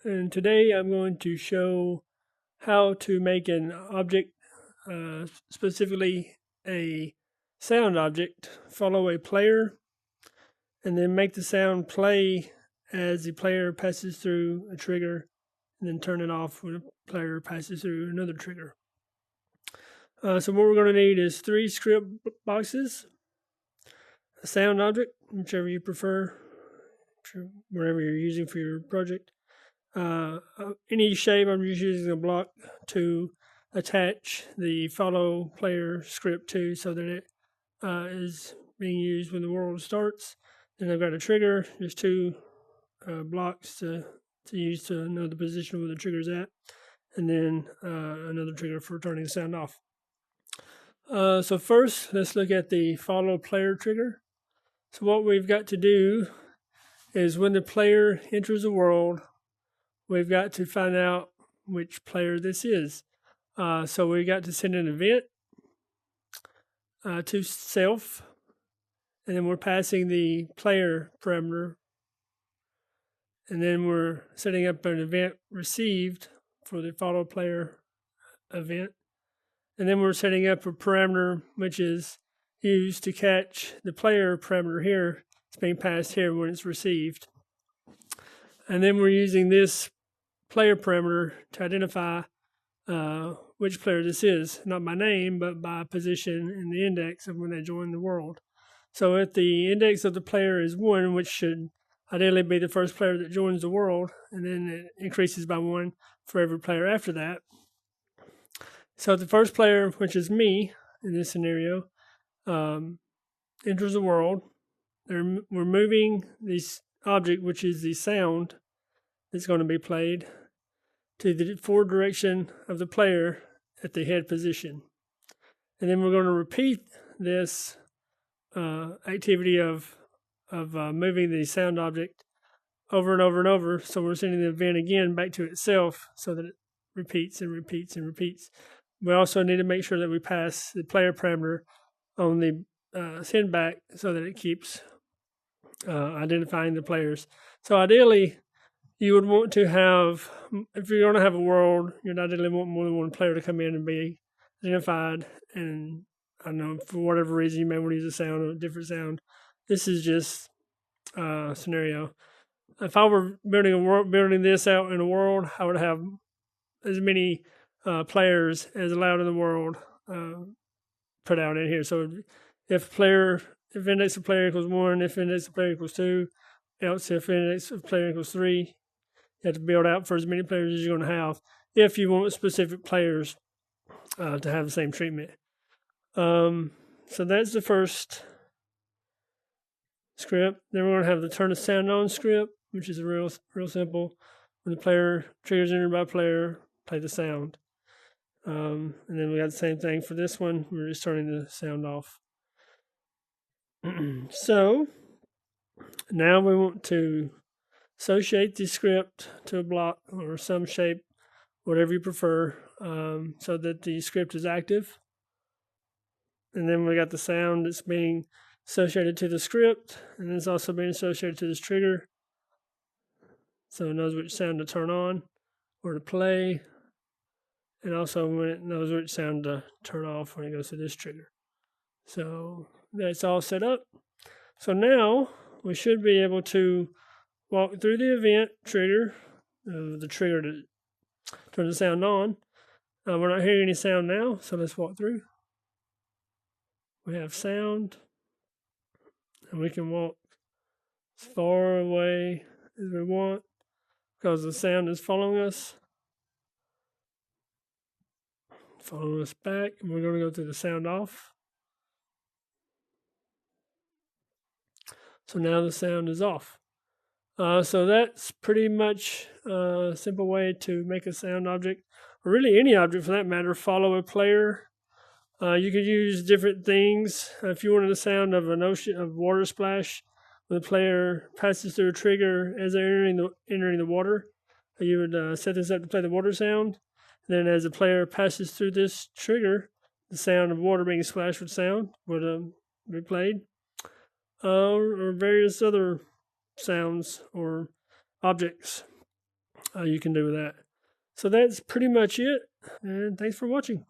and today I'm going to show how to make an object, specifically a sound object, follow a player, and then make the sound play as the player passes through a trigger, and then turn it off when a player passes through another trigger. So what we're going to need is 3 script boxes, a sound object, whichever you prefer, whatever you're using for your project. Any shape, I'm just using a block to attach the follow player script to so that it is being used when the world starts. Then I've got a trigger, just 2 blocks to use to know the position where the trigger's at, and then another trigger for turning the sound off. So first, let's look at the follow player trigger. So what we've got to do is when the player enters the world, we've got to find out which player this is. So we got to send an event to self, and then we're passing the player parameter, and then we're setting up an event received for the follow player event, and then we're setting up a parameter which is used to catch the player parameter here. It's being passed here when it's received, and then we're using this player parameter to identify which player this is, not by name, but by position in the index of when they join the world. So if the index of the player is 1, which should ideally be the first player that joins the world, and then it increases by 1 for every player after that. So the first player, which is me in this scenario, enters the world. We're moving this object, which is the sound that's going to be played, to the forward direction of the player at the head position. And then we're going to repeat this activity of moving the sound object over and over and over. So we're sending the event again back to itself so that it repeats and repeats and repeats. We also need to make sure that we pass the player parameter on the send back so that it keeps identifying the players. So ideally, you would want to have, if you're going to have a world, you'd ideally want more than one player to come in and be identified. And I don't know, for whatever reason, you may want to use a sound or a different sound. This is just a scenario. If I were building this out in a world, I would have as many players as allowed in the world put out in here. So if index of player equals 1, if index of player equals 2, else if index of player equals 3, you have to build out for as many players as you're going to have if you want specific players to have the same treatment. So that's the first script. Then we're going to have the turn the sound on script, which is real simple. When the player triggers entered by player, play the sound. And then we got the same thing for this one. We're just turning the sound off. So now we want to associate the script to a block or some shape, whatever you prefer, so that the script is active. And then we got the sound that's being associated to the script, and it's also being associated to this trigger. So it knows which sound to turn on or to play, and also when it knows which sound to turn off when it goes to this trigger. So that's all set up. So now we should be able to walk through the event trigger, the trigger to turn the sound on. We're not hearing any sound now, so let's walk through. We have sound, and we can walk as far away as we want because the sound is following us back, and we're going to go to the sound off. So now the sound is off. So that's pretty much a simple way to make a sound object, or really any object for that matter, follow a player. You could use different things. If you wanted the sound of an ocean of water splash, when the player passes through a trigger as they're entering the water, you would set this up to play the water sound. And then as the player passes through this trigger, the sound of water being splashed with sound would be played. Or various other sounds or objects. you can do with that. So that's pretty much it. And thanks for watching.